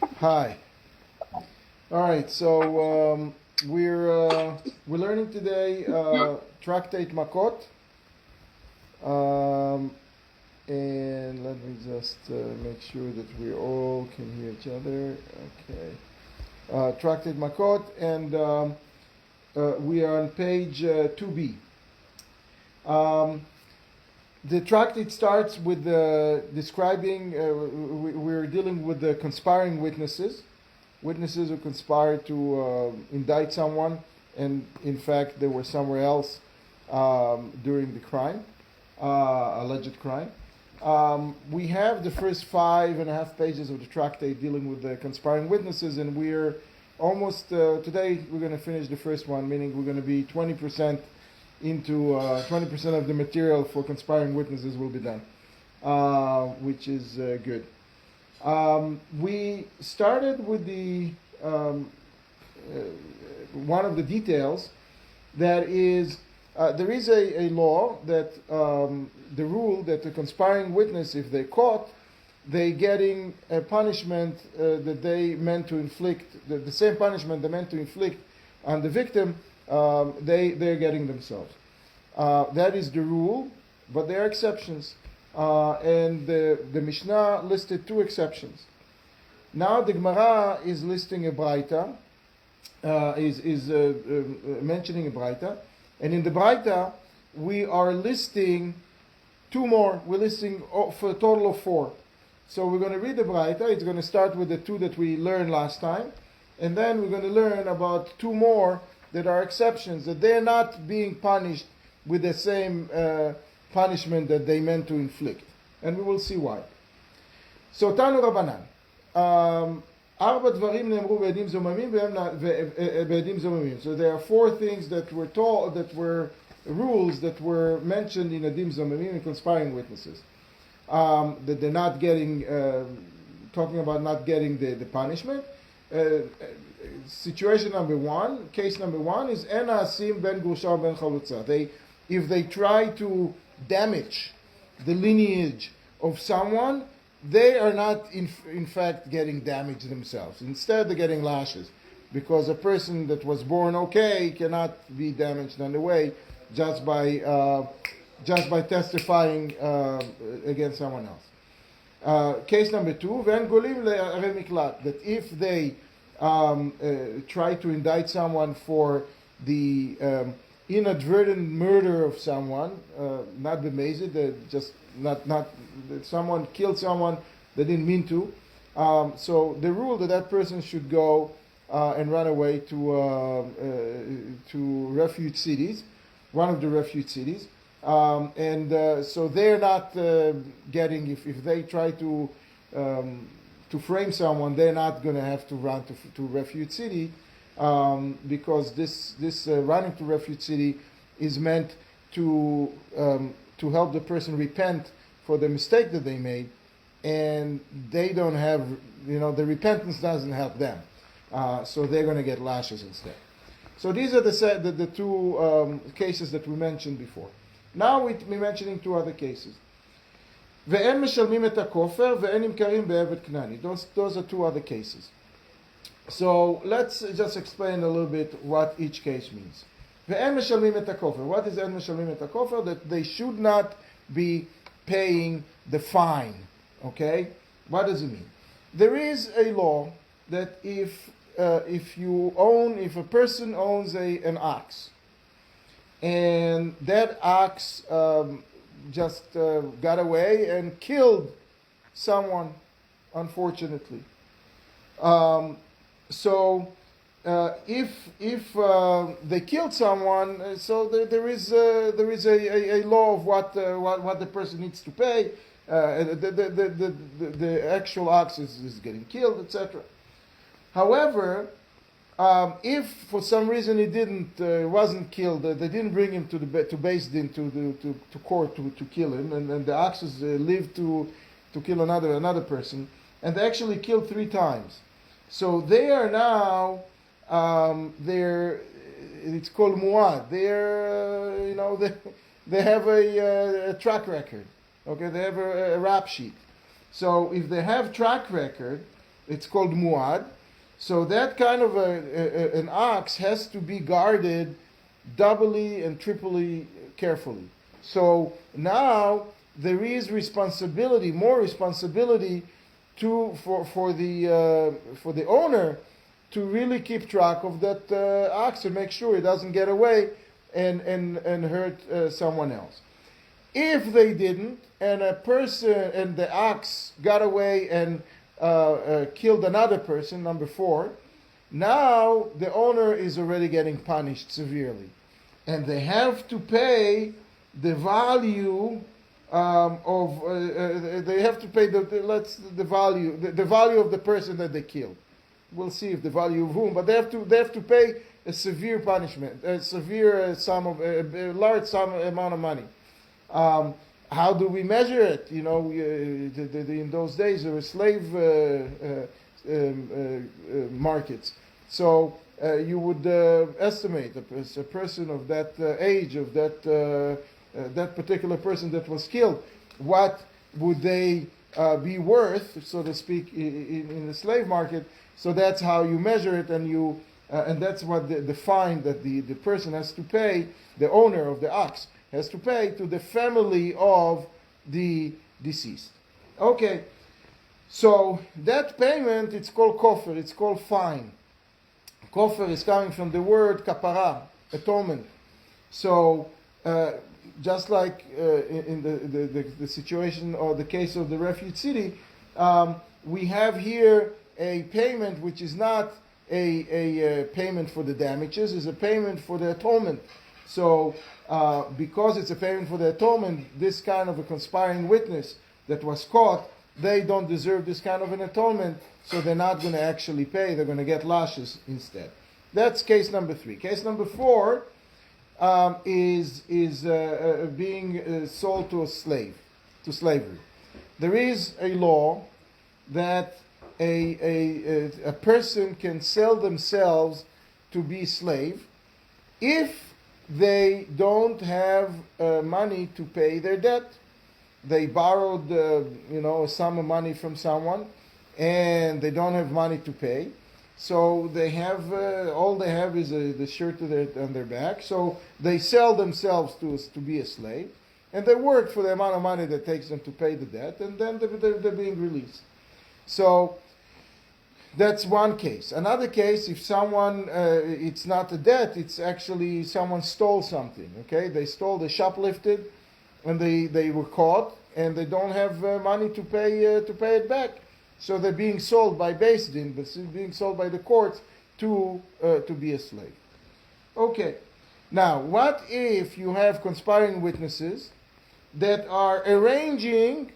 Hi. All right. So we're learning today Tractate Makkot, and let me just make sure that we all can hear each other. Okay. Tractate Makkot, and we are on page 2b. The tractate starts with describing. We're dealing with the conspiring witnesses who conspired to indict someone, and in fact they were somewhere else during the crime, alleged crime. We have the first 5.5 pages of the tractate dealing with the conspiring witnesses, and we're almost today we're going to finish the first one, meaning we're going to be 20% into 20% of the material for conspiring witnesses will be done, which is good. We started with the one of the details that is there is a law that the rule that the conspiring witness, if they're caught, they getting a punishment that they meant to inflict, the same punishment they meant to inflict on the victim, they're getting themselves. That is the rule, but there are exceptions. And the Mishnah listed 2 exceptions. Now the Gemara is listing a Braita, mentioning a Braita, and in the Braita we are listing 2 more. We're listing for a total of 4. So we're going to read the Braita. It's going to start with the 2 that we learned last time, and then we're going to learn about 2 more that are exceptions, that they're not being punished with the same punishment that they meant to inflict. And we will see why. So, Tanu Rabbanan. Arba dvarim ne'emru be'edim zomamim be'edim zomamim. So there are 4 things that were told, that were rules that were mentioned in edim zomamim, in conspiring witnesses. That they're not getting, talking about not getting the punishment. Situation number 1, case number 1 is ena asim ben gusha ben chalutza. If they try to damage the lineage of someone, they are not in fact getting damaged themselves. Instead, they're getting lashes, because a person that was born okay cannot be damaged on the way just by testifying against someone else. Case number 2, ven golim le'arei miklat, that if they try to indict someone for the inadvertent murder of someone, not b'mezid, just not someone killed someone they didn't mean to. So the rule that person should go and run away to refuge cities, one of the refuge cities, and so they're not getting, if they try to frame someone, they're not going to have to run to refuge city. Because this running to refuge city is meant to help the person repent for the mistake that they made, and they don't have, the repentance doesn't help them, so they're going to get lashes instead. So these are the 2 cases that we mentioned before. Now we're mentioning 2 other cases. ואין משלמים את הכופר ואין נמכרים בעבד כנעני. Those are 2 other cases. So let's just explain a little bit what each case means. Ve'en meshalmim et hakofer. What is en meshalmim et hakofer? That they should not be paying the fine. Okay? What does it mean? There is a law that if a person owns an ox, and that ox just got away and killed someone, unfortunately. So if they killed someone, so there is a law of what the person needs to pay. The actual ox is getting killed, etc. However, if for some reason he wasn't killed, they didn't bring him to Beis Din, to court to kill him, and the oxes lived to kill another person, and they actually killed 3 times. So they are now, it's called muad. They have a track record. Okay, they have a rap sheet. So if they have track record, It's called muad. So that kind of an ox has to be guarded doubly and triply carefully. So now there is responsibility, more responsibility for the owner to really keep track of that ox and make sure it doesn't get away and hurt someone else. If they didn't, and a person and the ox got away and killed another person, number 4, now the owner is already getting punished severely, and they have to pay the value they have to pay the value of the person that they killed. We'll see if the value of whom, but they have to pay a severe punishment, a severe sum of a large sum amount of money. How do we measure it? You know, in those days there were slave markets, so you would estimate a person of that age, of that particular person that was killed, what would they be worth, so to speak, in the slave market. So that's how you measure it, and that's what the fine that the person has to pay, the owner of the ox has to pay to the family of the deceased. Okay, so that payment, it's called kofar, it's called fine. Kofar is coming from the word kapara, atonement. So just like in the situation or the case of the refuge city, we have here a payment which is not a payment for the damages, is a payment for the atonement. So because it's a payment for the atonement, this kind of a conspiring witness that was caught, they don't deserve this kind of an atonement, so they're not going to actually pay, they're going to get lashes instead. That's case number 3. Case number 4 is being sold to a slave, to slavery. There is a law that a person can sell themselves to be slave if they don't have money to pay their debt. They borrowed a sum of money from someone and they don't have money to pay. So they have all they have is the shirt on their back. So they sell themselves to be a slave, and they work for the amount of money that it takes them to pay the debt, and then they're being released. So that's one case. Another case, if someone, it's not a debt, it's actually someone stole something. Okay, they shoplifted, and they were caught, and they don't have money to pay it back. So they're being sold by Beis Din, but being sold by the courts to be a slave. Okay, now what if you have conspiring witnesses that are arranging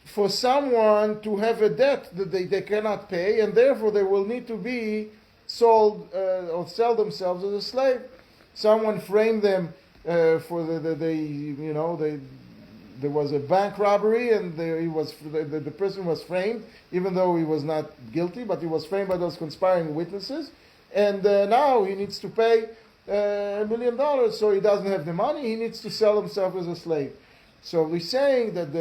for someone to have a debt that they cannot pay, and therefore they will need to be sold or sell themselves as a slave? Someone framed them for there was a bank robbery, and the person was framed, even though he was not guilty, but he was framed by those conspiring witnesses, and now he needs to pay $1 million, so he doesn't have the money, he needs to sell himself as a slave. So we're saying that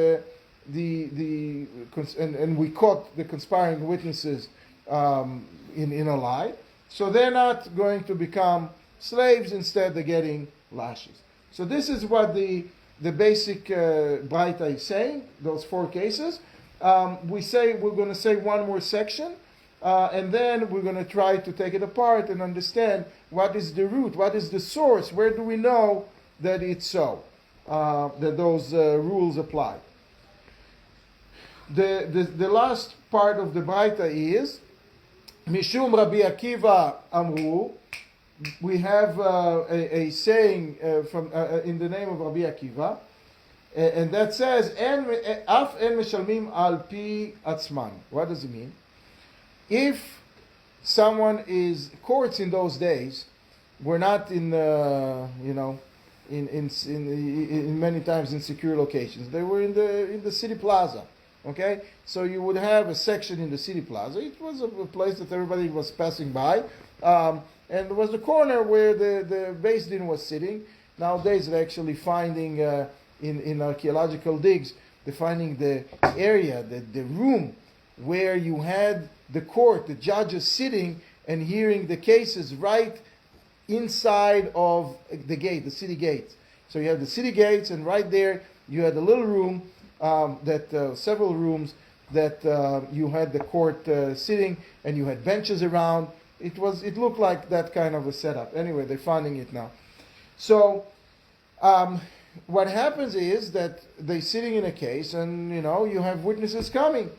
and we caught the conspiring witnesses in a lie, so they're not going to become slaves, instead they're getting lashes. So this is what the basic Braita is saying, those 4 cases. We're going to say one more section, and then we're going to try to take it apart and understand what is the root, what is the source, where do we know that it's so, that those rules apply. The last part of the Braita is, Mishum Rabbi Akiva Amru. We have a saying from in the name of Rabbi Akiva, and that says, Af en meshalmim al pi atzman. What does it mean? If someone courts in those days were not in many times in secure locations. They were in the city plaza. Okay, so you would have a section in the city plaza. It was a place that everybody was passing by. And there was the corner where the Beis Din was sitting. Nowadays they're actually finding, in archaeological digs, they're finding the area, the room where you had the court, the judges sitting and hearing the cases right inside of the gate, the city gates. So you have the city gates, and right there you had a little room, several rooms that you had the court sitting, and you had benches around. It looked like that kind of a setup. Anyway, they're finding it now. So what happens is that they're sitting in a case, and you have witnesses coming.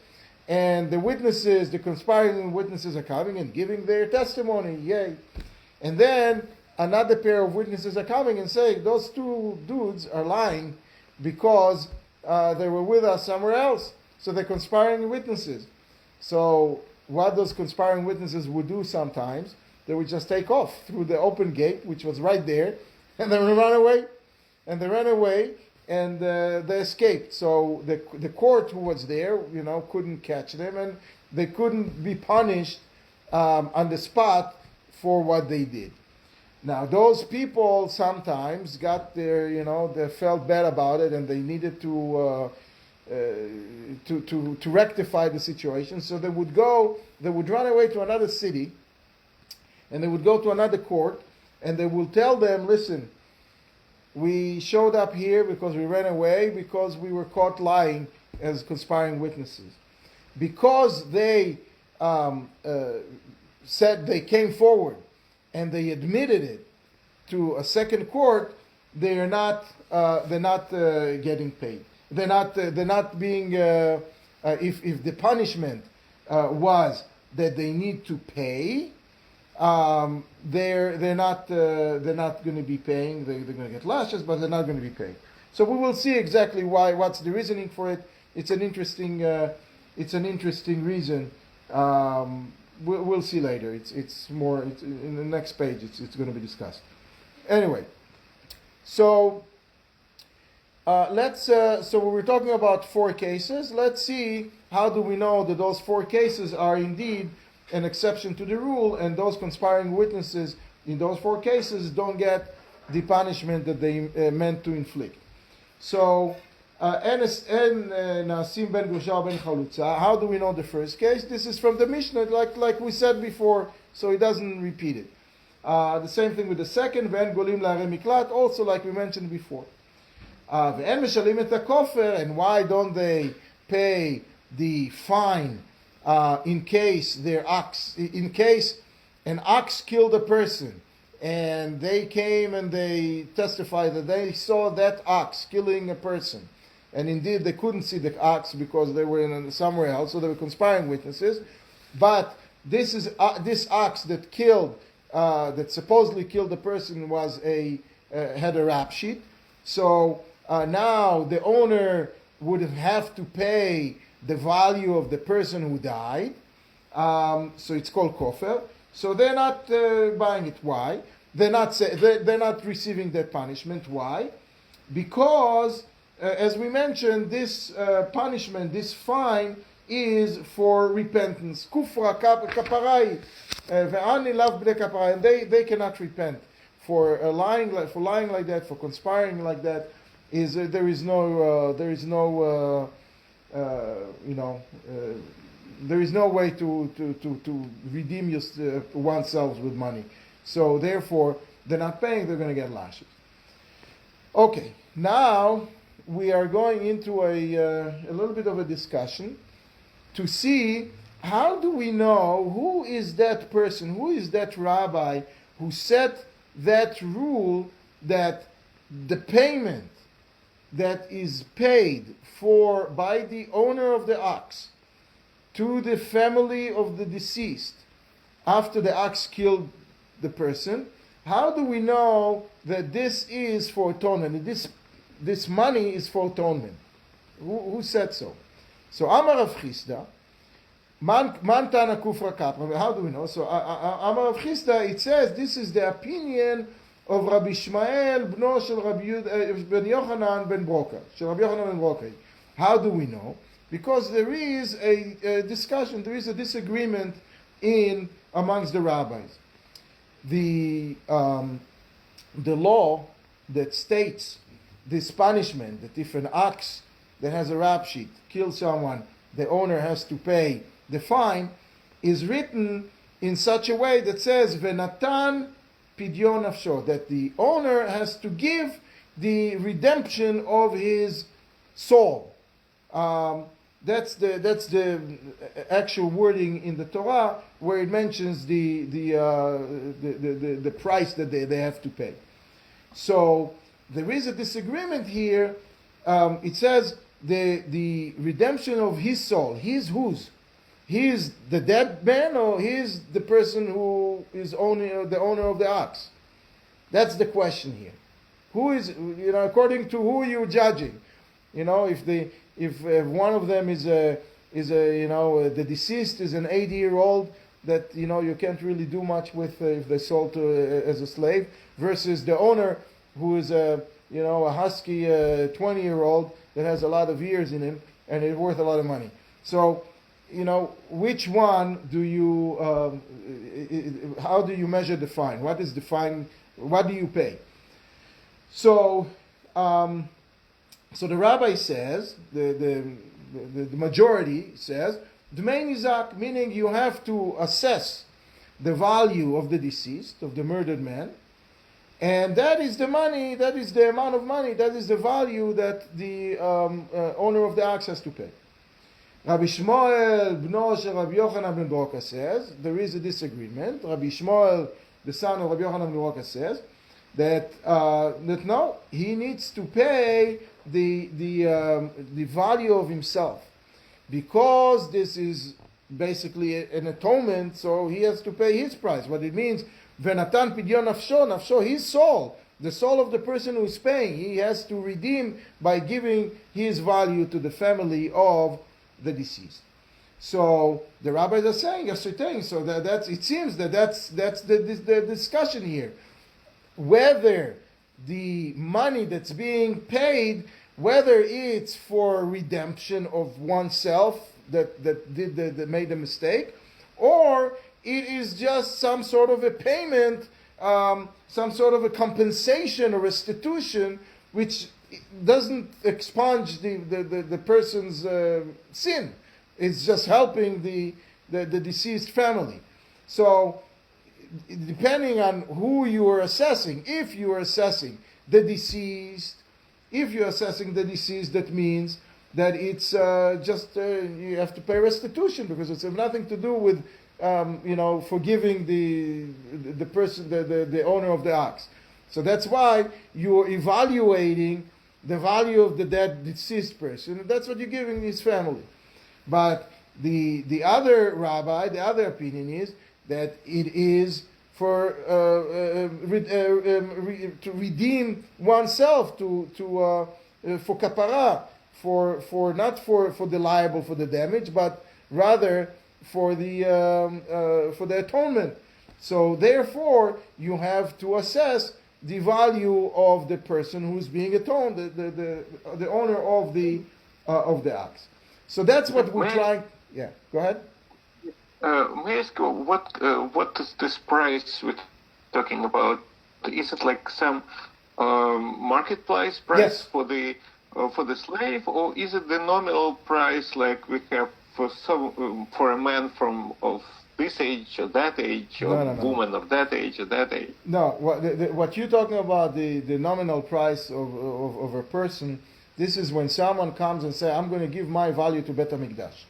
And the witnesses, the conspiring witnesses are coming and giving their testimony, yay. And then another pair of witnesses are coming and saying, those two dudes are lying because they were with us somewhere else. So they're conspiring witnesses. So what those conspiring witnesses would do sometimes, they would just take off through the open gate, which was right there, and then run away. And they ran away, and they escaped. So the court who was there, couldn't catch them, and they couldn't be punished on the spot for what they did. Now, those people sometimes got they felt bad about it, and they needed to rectify the situation. So they would run away to another city, and they would go to another court, and they will tell them, listen, we showed up here because we ran away because we were caught lying as conspiring witnesses. Because they said they came forward and they admitted it to a second court, they're not getting paid. They're not being. If the punishment was that they need to pay, they're not going to be paying. They're going to get lashes, but they're not going to be paying. So we will see exactly what's the reasoning for it. It's an interesting reason. We'll see later. It's more in the next page. It's going to be discussed. Anyway, so so we were talking about 4 cases. Let's see how do we know that those 4 cases are indeed an exception to the rule, and those conspiring witnesses in those 4 cases don't get the punishment that they meant to inflict. So, Nasim ben Gusha ben Chalutza. How do we know the first case? This is from the Mishnah, like we said before, so it doesn't repeat it. The same thing with the second, Ve'en golim la'arei miklat, also like we mentioned before. Ve'en meshalim et hakofer, and why don't they pay the fine in case an ox killed a person, and they came and they testified that they saw that ox killing a person, and indeed they couldn't see the ox because they were somewhere else, so they were conspiring witnesses. But this ox that supposedly killed the person had a rap sheet. So now the owner would have to pay the value of the person who died. So it's called kofel. So they're not buying it. Why? They're not receiving that punishment. Why? Because, as we mentioned, this punishment, this fine, is for repentance. Kufra kaparai, ve'ani lav b'nei kaparai, and they cannot repent for lying like that, for conspiring like that. There is no way to redeem oneself with money. So therefore, they're not paying, they're going to get lashes. Okay, now we are going into a little bit of a discussion to see how do we know who is that person, who is that rabbi who set that rule that the payment that is paid for by the owner of the ox to the family of the deceased after the ox killed the person. How do we know that this is for atonement? This money is for atonement. Who said so? So Amar Rav Chisda, Man Tana Kufra Kapra. How do we know? So Amar Rav Chisda, it says this is the opinion of Rabbi Ishmael, bno shel Ben Yochanan ben Broka. Shel Rabbi Yochanan ben Broka. How do we know? Because there is a discussion, there is a disagreement amongst the rabbis. The law that states this punishment, that if an ox that has a rap sheet kills someone, the owner has to pay the fine, is written in such a way that says Venatan pidyon nafsho, that the owner has to give the redemption of his soul. That's the actual wording in the Torah where it mentions the price that they have to pay. So there is a disagreement here. It says the redemption of his soul. He's whose? He's the dead man, or he's the person who is the owner of the ox? That's the question here. Who is, according to who you're judging? If one of them is the deceased is an 80-year-old that you can't really do much with if they sold as a slave, versus the owner who is a husky 20-year-old that has a lot of years in him and it's worth a lot of money. So which one do you? How do you measure the fine? What is the fine? What do you pay? So the rabbi says, the majority says, Dmei nizak, meaning you have to assess the value of the deceased, of the murdered man, and that is the money, that is the amount of money, that is the value that the owner of the ox has to pay. Rabbi Shmuel, bno shel Rabbi Yochanan ben Broka, says, there is a disagreement. Rabbi Shmuel, the son of Rabbi Yochanan ben Broka, says that no, he needs to pay the value of himself, because this is basically an atonement, so he has to pay his price. What it means, Venatan pidyon nafsho, his soul, the soul of the person who is paying, he has to redeem by giving his value to the family of the deceased. So the rabbis are saying, so that's it seems that's the discussion here, whether the money that's being paid, whether it's for redemption of oneself that made a mistake, or it is just some sort of a payment, some sort of a compensation or restitution, which doesn't expunge the person's sin. It's just helping the deceased family. So depending on who you are assessing, if you are assessing the deceased, that means that it's you have to pay restitution, because it's nothing to do with forgiving the person, the owner of the ox. So that's why you're evaluating the value of the dead deceased person, and that's what you're giving his family. But the other rabbi, the other opinion is that it is for to redeem oneself, for kapara, for not for the liable for the damage, but rather for the atonement. So therefore, you have to assess the value of the person who's being atoned, the owner of the ox. So that's what we're trying. Yeah, go ahead. May I ask you, what is this price we're talking about? Is it like some marketplace price? Yes. for the slave, or is it the nominal price like we have for a man of this age or that age, or woman of that age or that age? No, what you're talking about, the nominal price of a person, this is when someone comes and says, I'm going to give my value to Bet HaMikdash.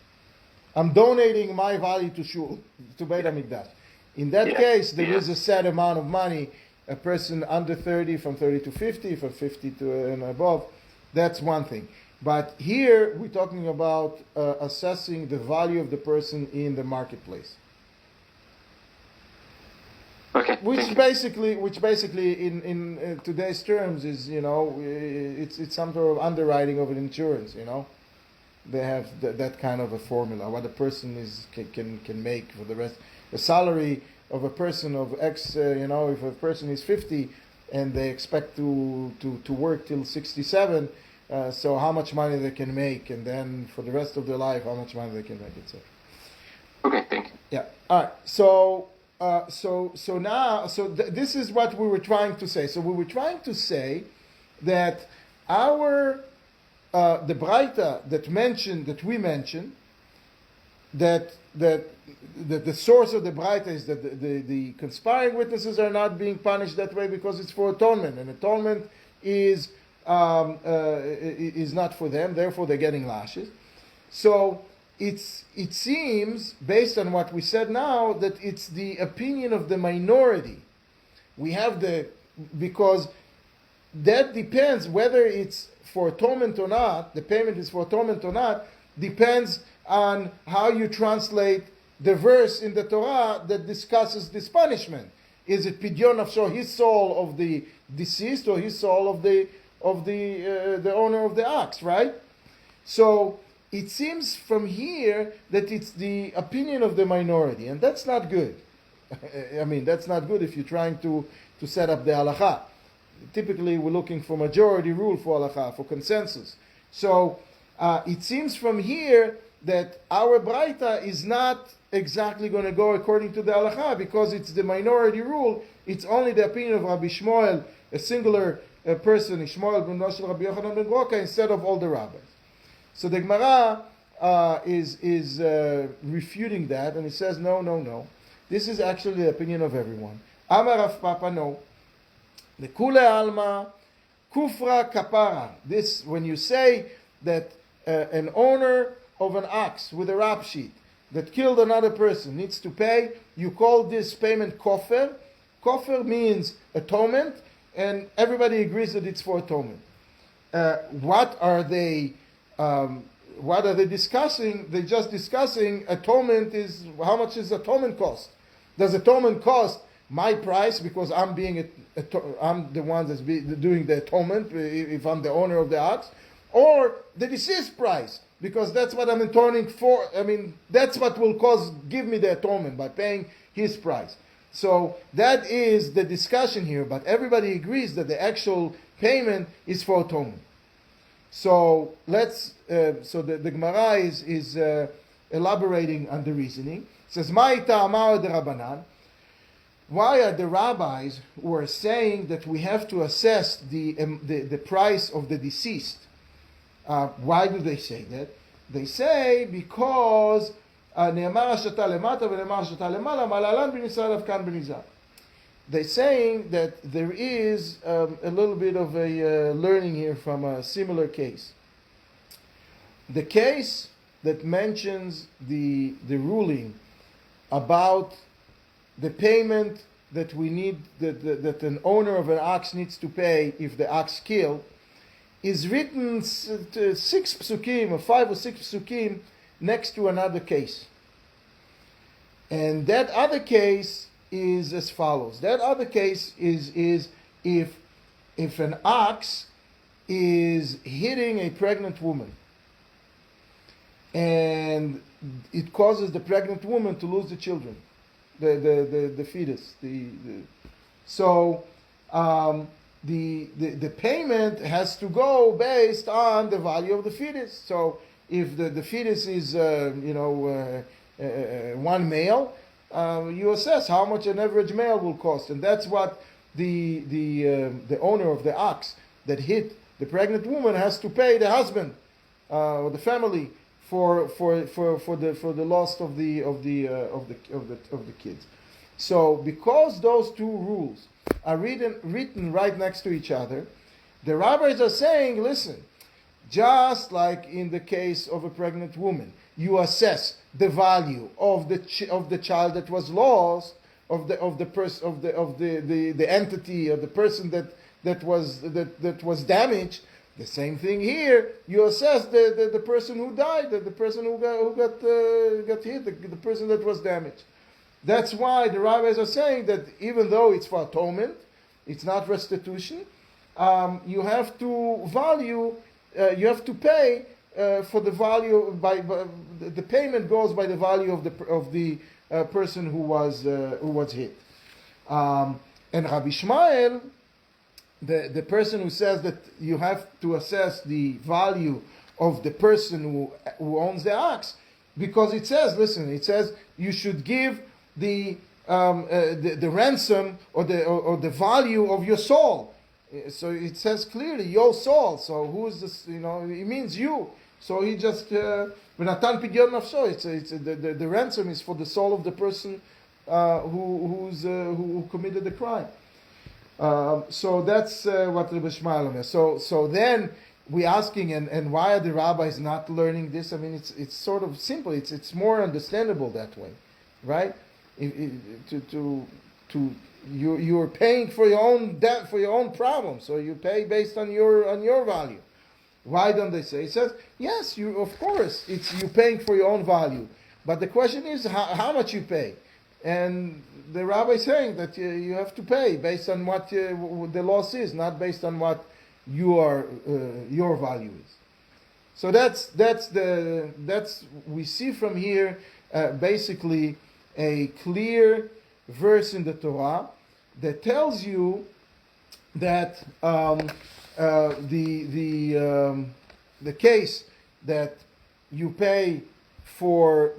I'm donating my value to Shul, to Beit HaMikdash. In that case, there is a set amount of money. A person under 30, from 30 to 50, from 50 to and above, that's one thing. But here, we're talking about assessing the value of the person in the marketplace. Okay. Which basically, in today's terms, is it's some sort of underwriting of an insurance. They have that kind of a formula, what a person can make for the rest. The salary of a person of X, if a person is 50 and they expect to work till 67, so how much money they can make, and then for the rest of their life, how much money they can make, etc. Okay, thank you. Yeah. All right. So this is what we were trying to say. So we were trying to say that the Braita that we mentioned that the source of the Braita is that the conspiring witnesses are not being punished that way because it's for atonement, and atonement is not for them, therefore they're getting lashes. So it seems, based on what we said now, that it's the opinion of the minority. We have because that depends whether it's for atonement or not, the payment is for atonement or not, depends on how you translate the verse in the Torah that discusses this punishment. Is it pidyon nafsho, his soul of the deceased, or his soul of the owner of the ox, right? So it seems from here that it's the opinion of the minority, and that's not good. I mean, that's not good if you're trying to set up the halacha. Typically, we're looking for majority rule for halacha, for consensus. So it seems from here that our Braita is not exactly going to go according to the halacha because it's the minority rule. It's only the opinion of Rabbi Shmuel, a singular person, Shmuel ben Noshel Rabbi Yochanan ben Broka, instead of all the rabbis. So the Gemara is refuting that, and it says, no. This is actually the opinion of everyone. Amar Rav Papa, no. The Kule Alma, Kufra Kapara. This, when you say that an owner of an ox with a rap sheet that killed another person needs to pay, you call this payment kofar. Kofar means atonement, and everybody agrees that it's for atonement. What are they discussing? They're just discussing atonement is, how much does atonement cost? Does atonement cost my price because I'm the one that's doing the atonement if I'm the owner of the ox, or the deceased price because that's what I'm atoning for? I mean, that's what will give me the atonement by paying his price. So that is the discussion here, but everybody agrees that the actual payment is for atonement. So the Gemara is elaborating on the reasoning. It says, "Ma'ita amar de Rabbanan." Why are the rabbis who are saying that we have to assess the price of the deceased? Why do they say that? They say because נאמר השתה למטה ונאמר השתה למעלה, מעללן בניסה עליו כאן בניזה. They're saying that there is a little bit of a learning here from a similar case. The case that mentions the ruling about the payment that we need, that an owner of an ox needs to pay if the ox killed, is written 6 psukim, or 5 or 6 psukim, next to another case. And that other case is as follows. That other case is if an ox is hitting a pregnant woman and it causes the pregnant woman to lose the children, the fetus. So the payment has to go based on the value of the fetus. So if the fetus is one male, you assess how much an average male will cost, and that's what the owner of the ox that hit the pregnant woman has to pay the husband or the family for the loss of the kids. So because those two rules are written right next to each other, the rabbis are saying, listen, just like in the case of a pregnant woman, you assess the value of the child that was lost, of the entity or the person that was damaged. The same thing here. You assess the person who died, the person who got hit, the person that was damaged. That's why the rabbis are saying that even though it's for atonement, it's not restitution. You have to you have to pay for the value the payment goes by the value of the person who was hit. And Rabbi Shmuel, the person who says that you have to assess the value of the person who owns the ox, because it says you should give the ransom or the value of your soul. So it says clearly your soul. So who is this? It means you. So he just V'natan pidyon nafsho. The ransom is for the soul of the person who committed the crime. So that's what Rebbe Shmuel means. So then we're asking, and why are the rabbis not learning this? I mean, it's sort of simple. It's more understandable that way, right? You're paying for your own debt, for your own problem, so you pay based on your value. Why don't they say? It says yes, of course you're paying for your own value, but the question is how much you pay, and the rabbi is saying that you have to pay based on what the loss is, not based on what your value is. So that's we see from here basically a clear verse in the Torah that tells you that the case that you pay for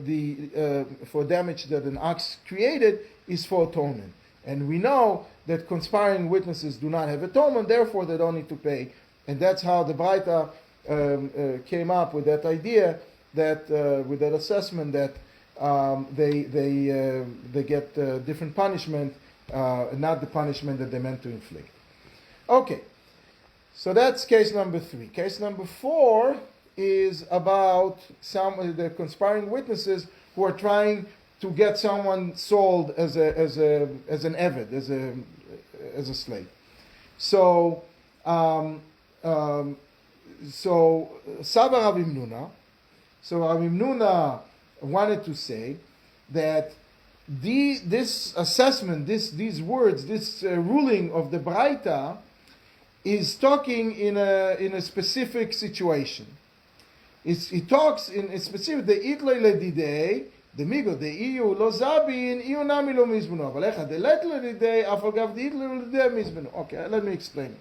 for damage that an ox created is for atonement, and we know that conspiring witnesses do not have atonement, therefore they don't need to pay, and that's how the Braita came up with that idea, that with that assessment that they get different punishment, not the punishment that they meant to inflict. Okay, so that's case number 3. Case number 4 is about some of the conspiring witnesses who are trying to get someone sold as an eved, as a slave. So Saba Rabbi Nuna. So Rabbi Nuna wanted to say that this assessment, these words, this ruling of the Braita is talking in a specific situation. It talks in a specific, the itloi ledidei, the migo, the iu lo zabin, iu nami lo mizbeno, אבל איך הדלת לדידי, אף אגב דאיתלoi לדידי מizbeno. Okay, let me explain it.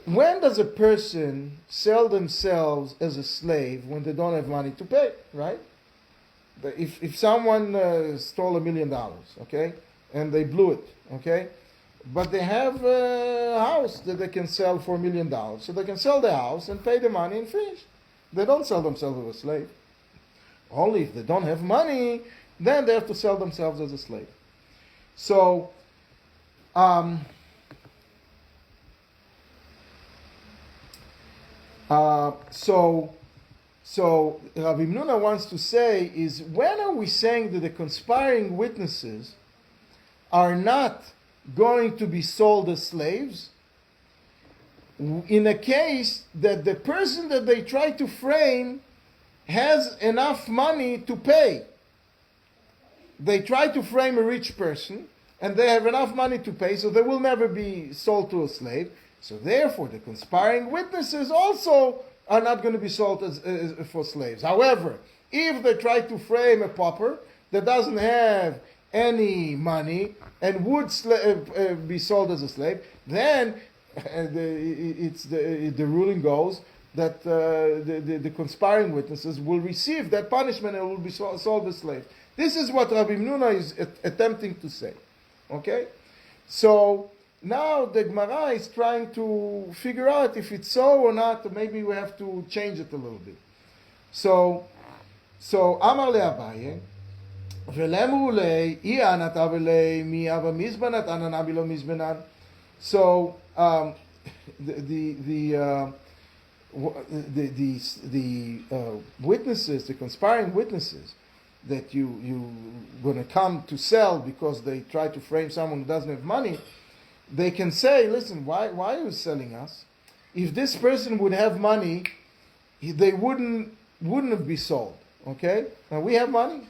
When does a person sell themselves as a slave when they don't have money to pay, right? If someone stole $1 million, okay, and they blew it, okay, but they have a house that they can sell for $1 million, so they can sell the house and pay the money and finish. They don't sell themselves as a slave. Only if they don't have money, then they have to sell themselves as a slave. So, So Rabbi Nuna wants to say is, when are we saying that the conspiring witnesses are not going to be sold as slaves in a case that the person that they try to frame has enough money to pay? They try to frame a rich person and they have enough money to pay, so they will never be sold to a slave. So therefore, the conspiring witnesses also are not going to be sold as for slaves. However, if they try to frame a pauper that doesn't have any money and would be sold as a slave, then the ruling goes that the conspiring witnesses will receive that punishment and will be sold as slaves. This is what Rabbi Nuna is attempting to say. Okay? So now the Gemara is trying to figure out if it's so or not. Maybe we have to change it a little bit. So Amar le Abaye, Velemu le Ianat Avele mi Ava Mizbanat Ananabilo Mizbanan. So the witnesses, the conspiring witnesses that you going to come to sell because they try to frame someone who doesn't have money, they can say, listen, why are you selling us? If this person would have money, they wouldn't have been sold. Okay? Now we have money.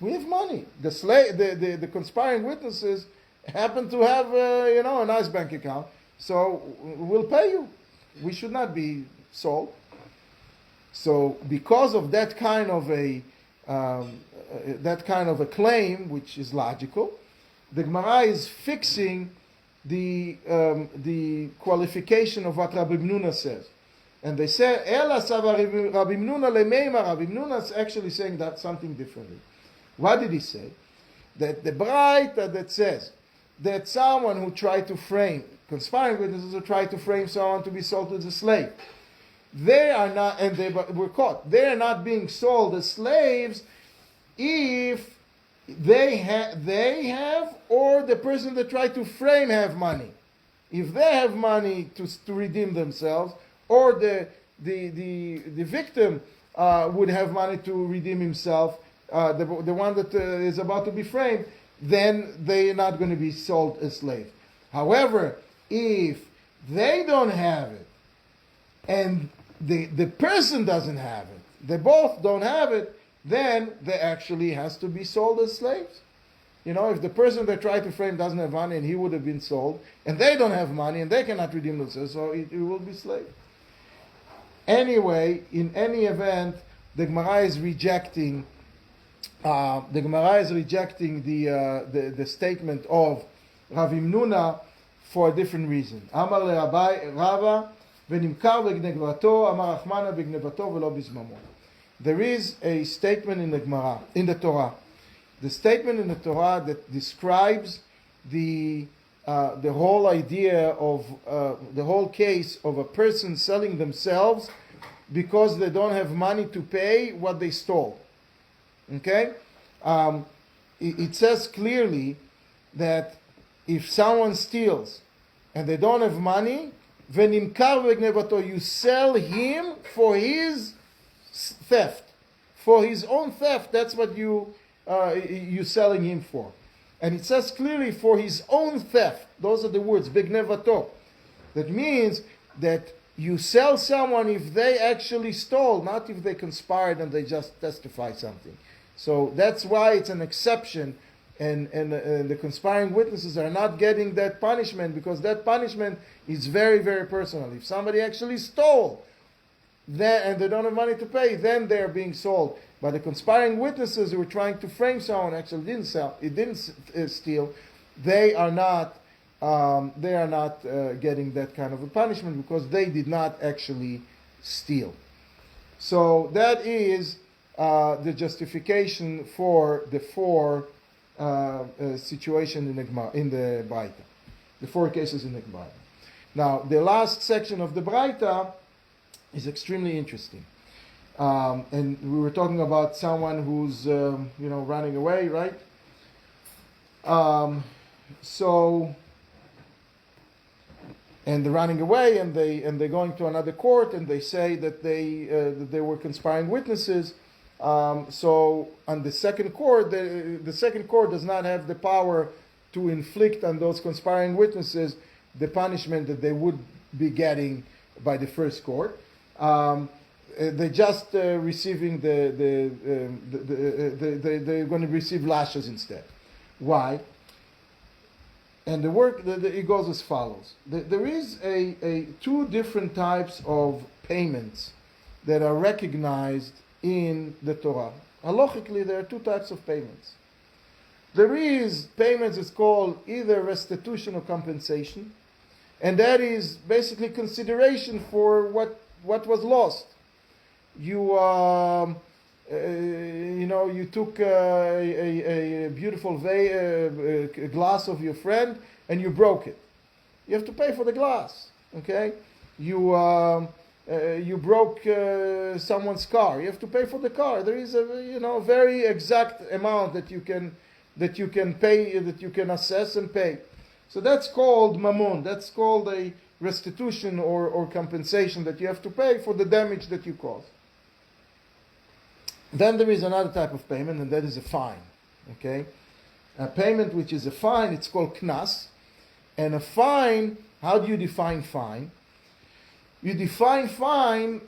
We have money. The conspiring witnesses happen to have a nice bank account, so we'll pay you. We should not be sold. So because of that kind of a claim, which is logical, the Gemara is fixing the qualification of what Rabbi Nuna says. And they say, Ela Sava Rabbi Nuna lemeima. Rabbi Nuna is actually saying that something differently. What did he say? That the Braita that says that someone who tried to frame, conspiring witnesses who tried to frame someone to be sold as a slave, they are not, and they were caught. They are not being sold as slaves if they have, or the person that tried to frame have money. If they have money to redeem themselves, or the victim would have money to redeem himself, the one that is about to be framed, then they are not going to be sold as slaves. However, if they don't have it, and the person doesn't have it, they both don't have it, then they actually has to be sold as slaves. You know, if the person they tried to frame doesn't have money and he would have been sold, and they don't have money and they cannot redeem themselves, so it will be slave. Anyway, in any event, the Gemara is rejecting the statement of Rav Himnuna for a different reason. Amar leRabai Rava v'nimkar b'gnevato, Amar Achmana b'gnevato v'lo b'zmamo. There is a statement in the Gemara, in the Torah. The statement in the Torah that describes the whole idea of the whole case of a person selling themselves because they don't have money to pay what they stole. Okay? It says clearly that if someone steals and they don't have money, v'nimkar v'gnevato, you sell him for his theft, for his own theft. That's what you're selling him for. And it says clearly for his own theft. Those are the words, b'gnevato. That means that you sell someone if they actually stole, not if they conspired and they just testify something. So that's why it's an exception, and the conspiring witnesses are not getting that punishment, because that punishment is very, very personal. If somebody actually stole, and they don't have money to pay, then they're being sold. But the conspiring witnesses who were trying to frame someone actually didn't steal, they are not getting that kind of a punishment because they did not actually steal. So that is the justification for the four situations in the Braita, the four cases in the Braita. Now, the last section of the Braita is extremely interesting. And we were talking about someone who's, running away, right? And they're running away, and they're going to another court, and they say that they were conspiring witnesses. So on the second court, the second court does not have the power to inflict on those conspiring witnesses the punishment that they would be getting by the first court. They're just receiving they're going to receive lashes instead. Why? And it goes as follows. There is two different types of payments that are recognized in the Torah. Halachically, there are two types of payments. There is payments that's called either restitution or compensation, and that is basically consideration for what was lost. You took a beautiful glass of your friend and you broke it. You have to pay for the glass. Okay, you broke someone's car. You have to pay for the car. There is a very exact amount that you can pay, that you can assess and pay. So that's called mammon. That's called a restitution or compensation that you have to pay for the damage that you caused. Then there is another type of payment, and that is a fine. Okay, a payment which is a fine, it's called knas. And a fine, how do you define fine? You define fine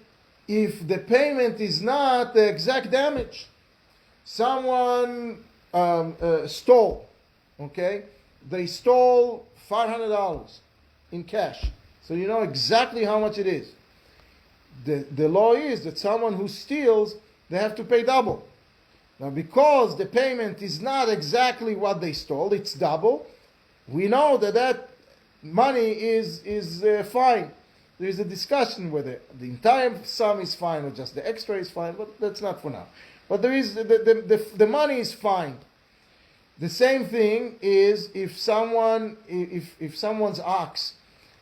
if the payment is not the exact damage. Someone stole. Okay, they stole $500 in cash. So you know exactly how much it is. The law is that someone who steals, they have to pay double. Now, because the payment is not exactly what they stole, it's double, we know that money is fine. There is a discussion whether the entire sum is fine or just the extra is fine, but that's not for now. But there is the money is fine. The same thing is if someone's ox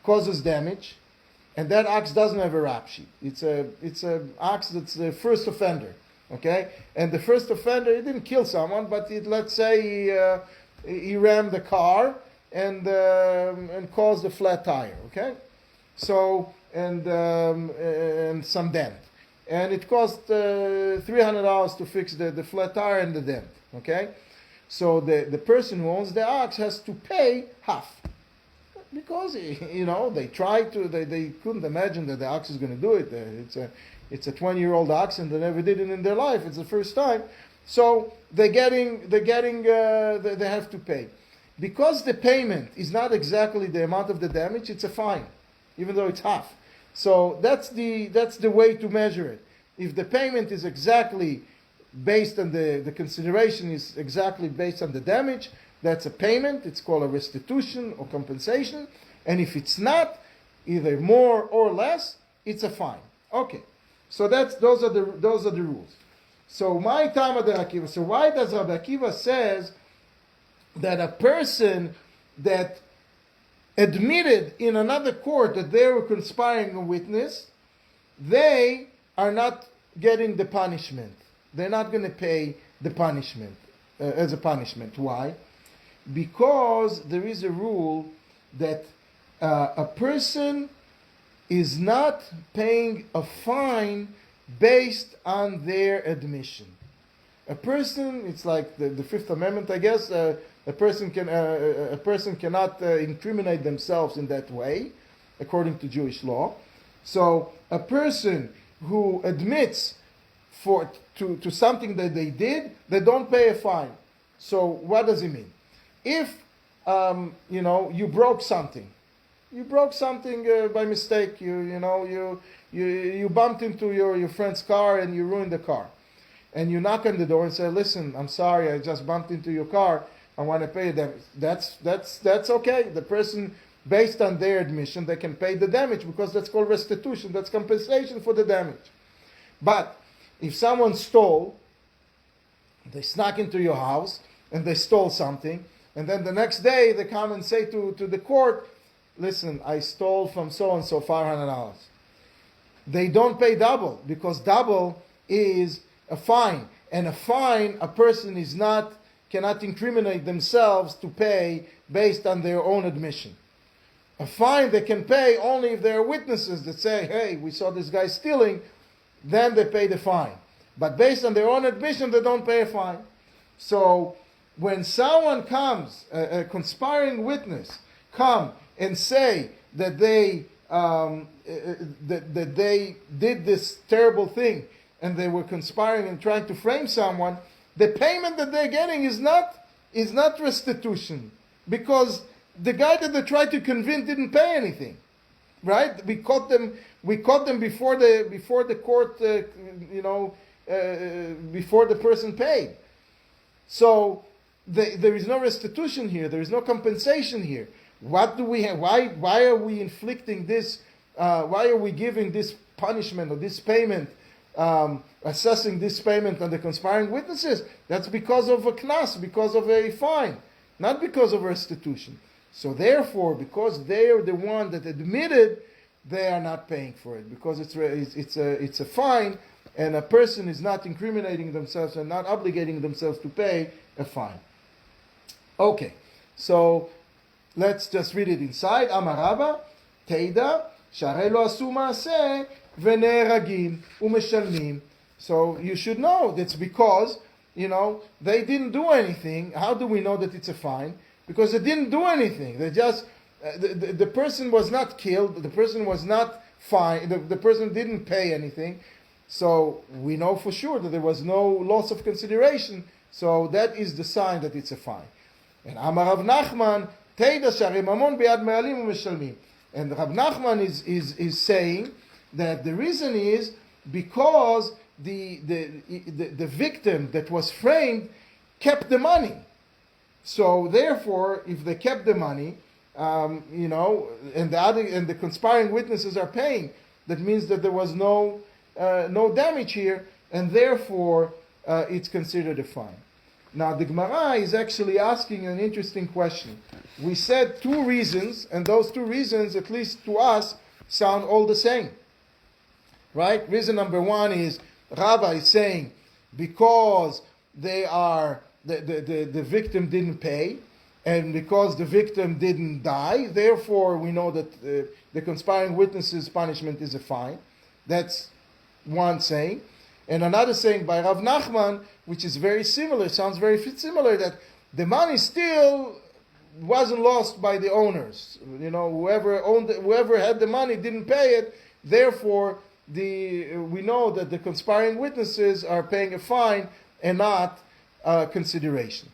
causes damage, and that ox doesn't have a rap sheet. It's a ox that's the first offender, okay? And the first offender, he didn't kill someone, but let's say he rammed the car and caused a flat tire, okay? So and some dent, and it cost $300 to fix the flat tire and the dent, okay? So the person who owns the ox has to pay half. Because, they tried to, they couldn't imagine that the ox is going to do it. It's a 20-year-old ox and they never did it in their life. It's the first time. So they have to pay. Because the payment is not exactly the amount of the damage, it's a fine, even though it's half. So that's the way to measure it. If the payment is exactly based on the consideration is exactly based on the damage, that's a payment. It's called a restitution or compensation. And if it's not, either more or less, it's a fine. Okay. So those are the rules. So my Tama de Akiva. So why does Rabbi Akiva says that a person that admitted in another court that they were conspiring a witness, they are not getting the punishment. They're not going to pay the punishment as a punishment. Why? Because there is a rule that a person is not paying a fine based on their admission. A person, it's like the Fifth Amendment, I guess. A person cannot incriminate themselves in that way, according to Jewish law. So a person who admits to something that they did, they don't pay a fine. So what does it mean? If you broke something by mistake. You bumped into your friend's car and you ruined the car, and you knock on the door and say, "Listen, I'm sorry, I just bumped into your car. I want to pay them." That's okay. The person, based on their admission, they can pay the damage because that's called restitution. That's compensation for the damage. But if someone stole, they snuck into your house and they stole something. And then the next day they come and say to the court, "Listen, I stole from so-and-so $500. They don't pay double because double is a fine. And a fine, a person cannot incriminate themselves to pay based on their own admission. A fine they can pay only if there are witnesses that say, "Hey, we saw this guy stealing," then they pay the fine. But based on their own admission, they don't pay a fine. So when someone comes, a conspiring witness, come and say that they did this terrible thing and they were conspiring and trying to frame someone, the payment that they're getting is not restitution, because the guy that they tried to convince didn't pay anything, right? We caught them before the court, before the person paid. So there is no restitution here. There is no compensation here. What do we have? Why are we inflicting this? Why are we giving this punishment or this payment, assessing this payment on the conspiring witnesses? That's because of a knas, because of a fine, not because of restitution. So therefore, because they are the one that admitted, they are not paying for it, because it's a fine, and a person is not incriminating themselves and not obligating themselves to pay a fine. Okay, so let's just read it inside. Amar Rabba, Teida, שהרי לא עשו מעשה ונהרגים ומשלמים. So you should know that's because, they didn't do anything. How do we know that it's a fine? Because they didn't do anything. They just, the person was not killed, the person was not fined, the person didn't pay anything. So we know for sure that there was no loss of consideration. So that is the sign that it's a fine. And Amar Rav Nachman, Teida שהרי ממון ביד מעלים ומשלמים. And Rav Nachman is saying that the reason is because the victim that was framed kept the money. So therefore, if they kept the money, and the conspiring witnesses are paying, that means that there was no damage here, and therefore it's considered a fine. Now the Gemara is actually asking an interesting question. We said two reasons, and those two reasons, at least to us, sound all the same. Right? Reason number one is Rabbi is saying because they are the victim didn't pay, and because the victim didn't die, therefore we know that the conspiring witnesses' punishment is a fine. That's one saying. And another saying by Rav Nachman, which is very similar, sounds very similar, that the money still wasn't lost by the owners. You know, whoever had the money didn't pay it. Therefore, we know that the conspiring witnesses are paying a fine and not consideration.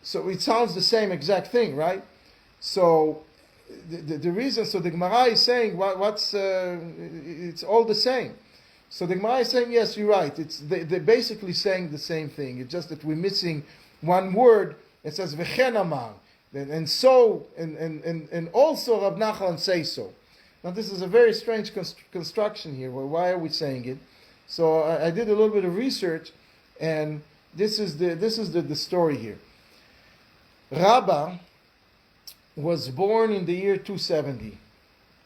So it sounds the same exact thing, right? So the reason, so the Gemara is saying it's all the same. So the Gemara is saying, yes, you're right. They're basically saying the same thing. It's just that we're missing one word. It says v'chen amar, and so and also Rab Nachman say so. Now this is a very strange construction here. Well, why are we saying it? So I did a little bit of research, and this is the story here. Rabbah was born in the year 270.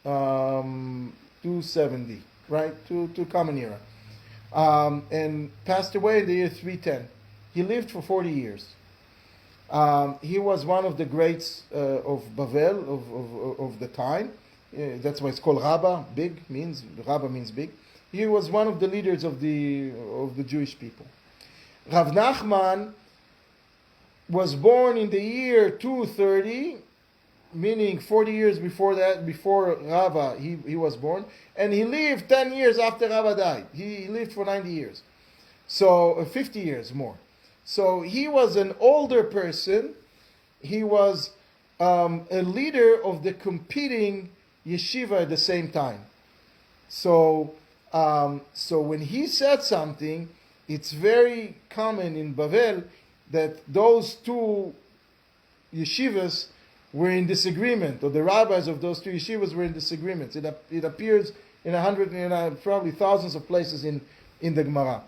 270. Right, to Common Era, and passed away in the year 310. He lived for 40 years. He was one of the greats of Bavel of the time. That's why it's called Rabbah. Rabbah means big. He was one of the leaders of the Jewish people. Rav Nachman was born in the year 230. Meaning 40 years before that, before Rabbah, he was born, and he lived 10 years after Rabbah died. He lived for 90 years, so 50 years more. So he was an older person. He was a leader of the competing yeshiva at the same time. So when he said something, it's very common in Bavel that those two yeshivas were in disagreement, or the rabbis of those two yeshivas were in disagreement. It appears in probably thousands of places in the Gemara.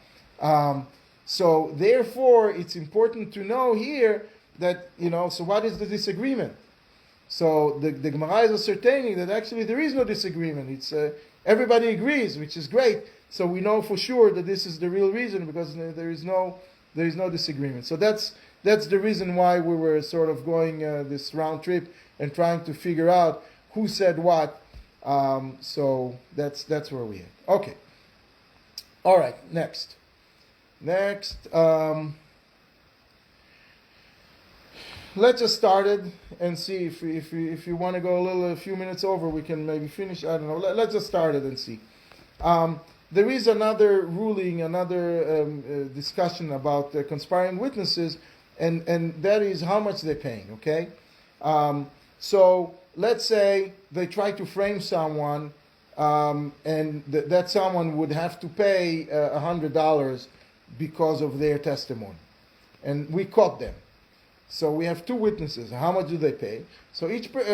So therefore, it's important to know here that, so what is the disagreement? So the Gemara is ascertaining that actually there is no disagreement. It's everybody agrees, which is great. So we know for sure that this is the real reason, because there is no disagreement. So that's the reason why we were sort of going this round trip and trying to figure out who said what. So that's where we are. Okay. All right. Next. Let's just start it and see if you want to go a few minutes over, we can maybe finish. I don't know. Let's just start it and see. There is another ruling, another discussion about conspiring witnesses. And that is how much they're paying, okay? So let's say they try to frame someone, and that someone would have to pay $100 because of their testimony. And we caught them. So we have two witnesses. How much do they pay? So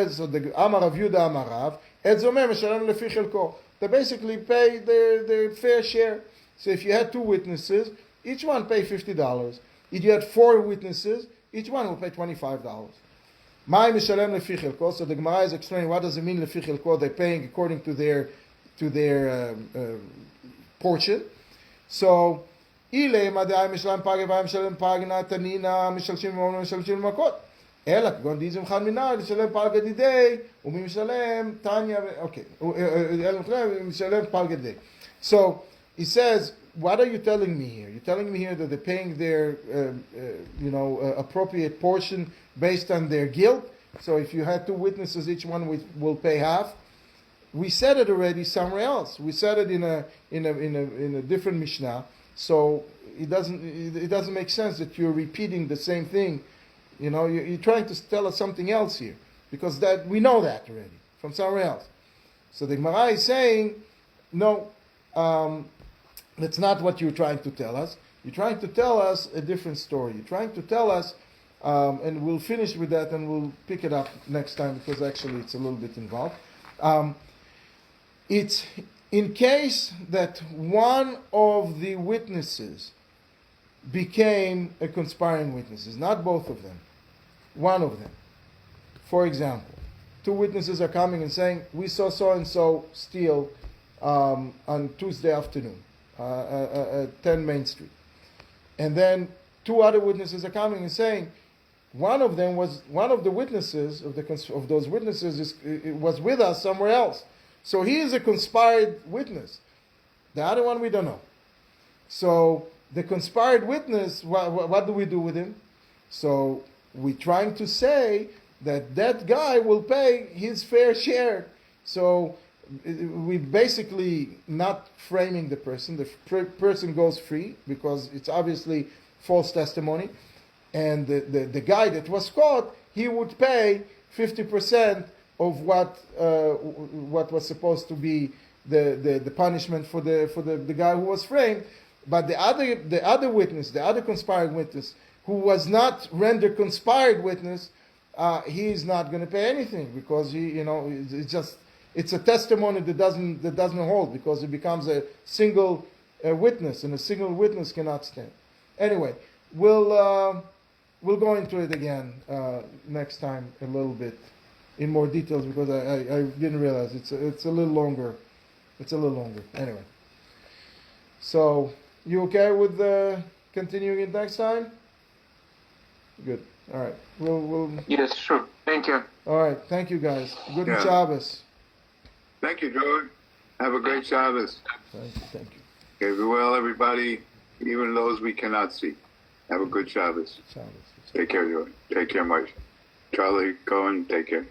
so the Amar Rav Yuda Amar Rav, Et zomeh meshalem lefi chelko. They basically pay their fair share. So if you had two witnesses, each one pay $50. If you had four witnesses, each one will pay $25. Mai mishalem lefi chelko. So the Gemara is explaining what does it mean lefi chelko. They're paying according to their portion. So ile madai mishalem page vayim mishalem pagna tanina mishalshim v'onu mishalshim makot. אלא כגון דיזם חד מנהל, לשלם פלגה דידי, ומי משלם תניה, okay, משלם פלגה דידי. So, he says, what are you telling me here? You're telling me here that they're paying their, appropriate portion based on their guilt. So if you had two witnesses, each one will pay half. We said it already somewhere else. We said it in a different Mishnah. So it doesn't make sense that you're repeating the same thing. You're trying to tell us something else here, because that we know that already from somewhere else. So the Gemara is saying, no, that's not what you're trying to tell us. You're trying to tell us a different story. You're trying to tell us, and we'll finish with that and we'll pick it up next time, because actually it's a little bit involved. It's in case that one of the witnesses became a conspiring witness, not both of them, one of them. For example, two witnesses are coming and saying, we saw so-and-so steal on Tuesday afternoon, 10 Main Street. And then two other witnesses are coming and saying, one of the witnesses, of those witnesses was with us somewhere else. So he is a conspired witness. The other one we don't know. So the conspired witness, what do we do with him? So we're trying to say that guy will pay his fair share. So we basically not framing the person. The person goes free because it's obviously false testimony. And the guy that was caught, he would pay 50% of what was supposed to be the punishment for the guy who was framed. But the other witness, the other conspired witness, who was not rendered conspired witness, he is not going to pay anything because it's a testimony that doesn't hold because it becomes a single witness, and a single witness cannot stand. Anyway, we'll go into it again next time a little bit in more details because I didn't realize it's a little longer. It's a little longer. Anyway, so you okay with continuing it next time? Good. All right. We'll. Yes, sure. Thank you. All right. Thank you, guys. Good Shabbos. Thank you, George. Have a great Shabbos. Thank you. Okay, be well, everybody, even those we cannot see. Have a good Shabbos. Take care, George. Take care, Mike. Charlie, Cohen, take care.